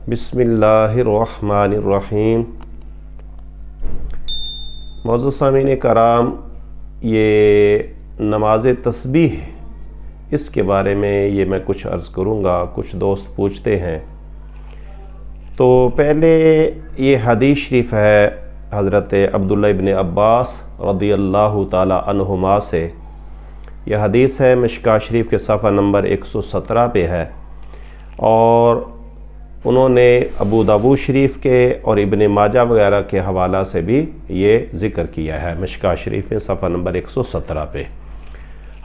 बिस्मिल्लाहिर्रहमानिर्रहीम। मौजूद सामीन कराम, ये नमाज तस्बीह, इसके बारे में ये मैं कुछ अर्ज़ करूँगा। कुछ दोस्त पूछते हैं, तो पहले ये हदीस शरीफ है हज़रत अब्दुल्लाह इब्न अब्बास रज़ियल्लाहु ताला अन्हुमा से। यह हदीस है मिशकात शरीफ के सफ़ा नंबर 117 पे है, और उन्होंने अबू दाऊद शरीफ के और इब्न माजा वगैरह के हवाला से भी ये ज़िक्र किया है मिशकात शरीफ में सफ़ा नंबर 117 पे।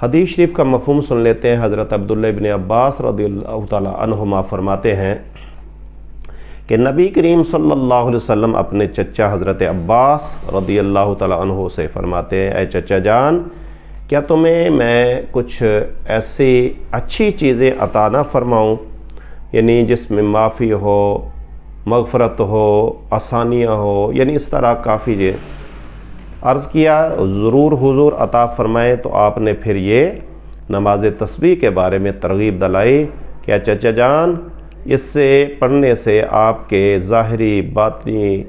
हदीस शरीफ का मफ़हूम सुन लेते हैं। हज़रत अब्दुल्लाह इब्न अब्बास रज़ियल्लाहु ताला अन्हुमा फरमाते हैं कि नबी करीम सल्लल्लाहु अलैहि वसल्लम अपने चचा हज़रत अब्बास रज़ियल्लाहु ताला अन्हु से फरमाते हैं, ऐ चचा जान, क्या तुम्हें मैं कुछ ऐसी अच्छी चीज़ें अता ना फरमाऊँ, यानी जिसमें माफ़ी हो, मग़फ़रत हो, आसानियाँ हो, यानी इस तरह काफ़ी जे अर्ज़ किया। ज़रूर हुज़ूर अता फ़रमाएँ। तो आपने फिर ये नमाज तस्बीह के बारे में तरग़ीब दिलाई कि चचा जान, इससे पढ़ने से आपके ज़ाहिरी बातिनी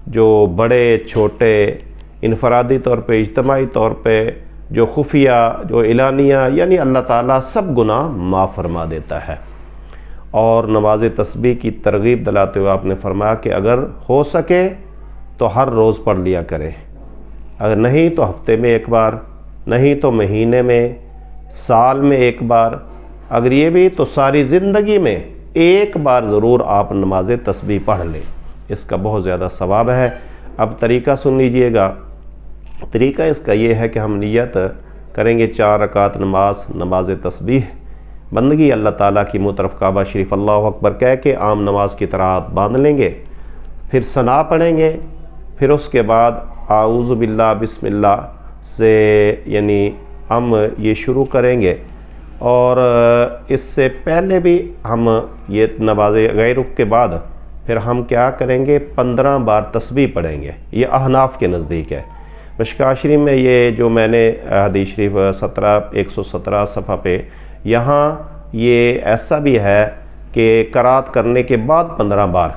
जो बड़े छोटे इनफरादी तौर पे, इज्तमाही तौर पे, जो खुफिया, जो एलानिया, यानी अल्लाह ताला सब गुनाह माफ़ फरमा देता है। और नमाज तस्बीह की तरग़ीब दिलाते हुए आपने फरमाया कि अगर हो सके तो हर रोज़ पढ़ लिया करें, अगर नहीं तो हफ्ते में एक बार, नहीं तो महीने में, साल में एक बार, अगर ये भी तो सारी ज़िंदगी में एक बार ज़रूर आप नमाज तस्बीह पढ़ लें। इसका बहुत ज़्यादा सवाब है। अब तरीक़ा सुन लीजिएगा। तरीक़ा इसका ये है कि हम नियत करेंगे 4 रकात नमाज तस्बीह, बंदगी अल्लाह ताला की मुँह तरफ काबा शरीफ अल्लाहु अकबर कह के आम नमाज की तरह हाथ बांध लेंगे, फिर सना पढ़ेंगे, फिर उसके बाद आऊज़ु बिल्लाह बिस्मिल्लाह से यानी हम ये शुरू करेंगे। और इससे पहले भी हम ये नमाज गैरुक के बाद फिर हम क्या करेंगे, 15 बार तस्बीह पढ़ेंगे। ये अहनाफ के नज़दीक है। मिशकात शरीफ में ये जो मैंने हदीस शरीफ 117 सफ़ा पे, यहाँ ये ऐसा भी है कि क़रात करने के बाद 15 बार।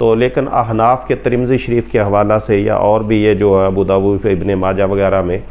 तो लेकिन अहनाफ के तिरमिज़ी शरीफ के हवाला से, या और भी ये जो अबू दाऊद इब्न माजा वगैरह में,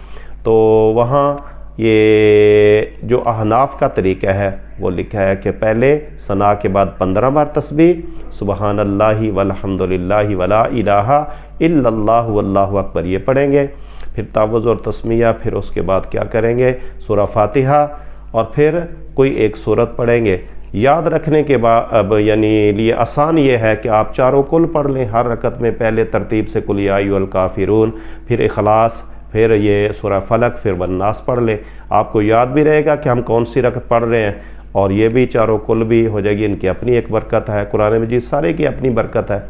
तो वहाँ ये जो अहनाफ का तरीक़ा है वो लिखा है कि पहले सना के बाद 15 बार तस्बीह, सुबहानल्लाहि वल्हम्दुलिल्लाहि वला इलाहा इल्लल्लाहु वल्लाहु अकबर, ये पढ़ेंगे। फिर तावुज़ और तस्मिया, फिर उसके बाद क्या करेंगे, सूरा फातिहा, और फिर कोई एक सूरत पढ़ेंगे। याद रखने के बाद अब यानी लिए आसान ये है कि आप चारों कुल पढ़ लें हर रकत में, पहले तरतीब से कुल या अय्युहल काफ़िरून, फिर इखलास, फिर ये सूरा फलक, फिर वन्नास पढ़ लें। आपको याद भी रहेगा कि हम कौन सी रकत पढ़ रहे हैं, और ये भी चारों कुल भी हो जाएगी। इनकी अपनी एक बरकत है, कुरान मजीद सारे की अपनी बरकत है।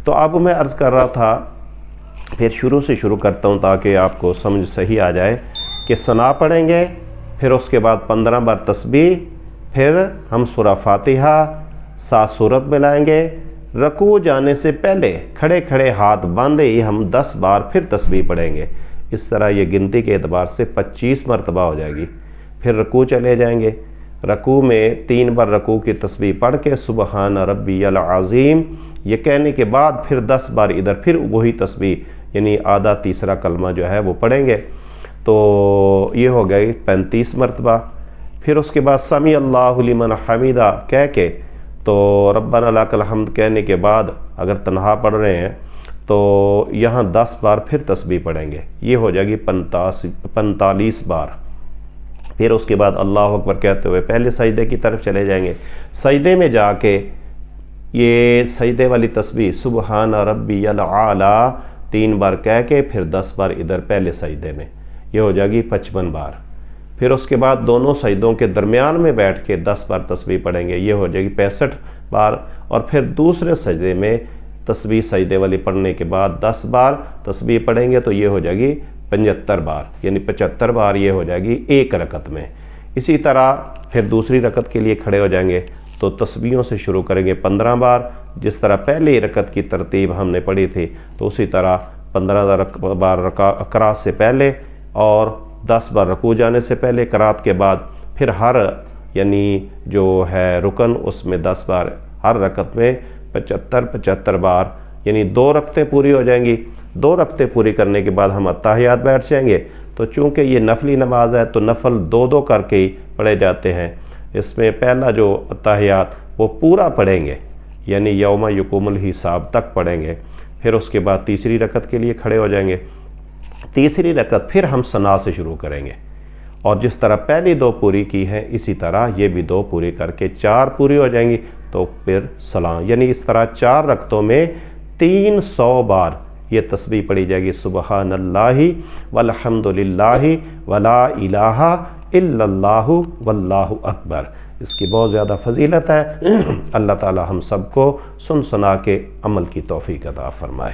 तो अब मैं अर्ज़ कर रहा था, फिर शुरू से शुरू करता हूँ ताकि आपको समझ सही आ जाए कि सना पढ़ेंगे, फिर उसके बाद 15 बार तस्बीह, फिर हम सूरा फातिहा 7 सूरत मिलाएंगे। रकू जाने से पहले खड़े खड़े हाथ बांधे ही हम 10 बार फिर तस्बीह पढ़ेंगे। इस तरह ये गिनती के एतबार से 25 मरतबा हो जाएगी। फिर रकू चले जाएंगे। रकू में 3 बार रकू की तस्बीह पढ़ के सुबहान रब्बियल अज़ीम ये कहने के बाद फिर 10 बार इधर फिर वही तस्बीह, यानी आधा तीसरा कलमा जो है वो पढ़ेंगे। तो ये हो गई 35 मरतबा। फिर उसके बाद समी अल्लाहु लिमन हमीदा कह के, तो रब्बना लकल हम्द कहने के बाद अगर तन्हा पढ़ रहे हैं तो यहाँ 10 बार फिर तस्बीह पढ़ेंगे। ये हो जाएगी 45 बार। फिर उसके बाद अल्लाह अकबर कहते हुए पहले सजदे की तरफ चले जाएंगे। सजदे में जाके ये सजदे वाली तस्बीह सुबहान रब्बियल आला 3 बार कह के फिर 10 बार इधर पहले सजदे में, ये हो जाएगी 55 बार। फिर उसके बाद दोनों सजदों के दरमियान में बैठ के 10 बार तस्बीह पढ़ेंगे, ये हो जाएगी 65 बार। और फिर दूसरे सजदे में तस्बीह सजदे वाली पढ़ने के बाद 10 बार तस्बीह पढ़ेंगे, तो ये हो जाएगी 75 बार, यानी 75 बार ये हो जाएगी एक रकत में। इसी तरह फिर दूसरी रकत के लिए खड़े हो जाएंगे, तो तस्बीहों से शुरू करेंगे 15 बार। जिस तरह पहली रकत की तरतीब हमने पढ़ी थी, तो उसी तरह 15 बार क़रात से पहले और 10 बार रकू जाने से पहले, क़रात के बाद फिर हर यानी जो है रुकन उसमें 10 बार हर रकत में 75 बार, यानी 2 रकतें पूरी हो जाएंगी। 2 रकतें पूरी करने के बाद हम अत्ताहियात बैठ जाएंगे। तो चूँकि ये नफली नमाज है तो नफल 2-2 करके ही पढ़े जाते हैं। इसमें पहला जो अत्ताहियात वो पूरा पढ़ेंगे, यानी यौम यकुमुल हिसाब तक पढ़ेंगे। फिर उसके बाद तीसरी रकत के लिए खड़े हो जाएंगे। तीसरी रकत फिर हम सना से शुरू करेंगे, और जिस तरह पहली 2 पूरी की हैं इसी तरह ये भी 2 पूरी करके 4 पूरी हो जाएंगी। तो फिर सलाम, यानी इस तरह 4 रकतों में 300 बार ये तस्बीह पढ़ी जाएगी, सुबहानल्लाहि वल्हम्दुलिल्लाहि वला इलाहा इल्लल्लाहु वल्लाहु अकबर। इसकी बहुत ज़्यादा फजीलत है। अल्लाह ताला हम सबको सुन सुना के अमल की तौफीक अता फरमाए।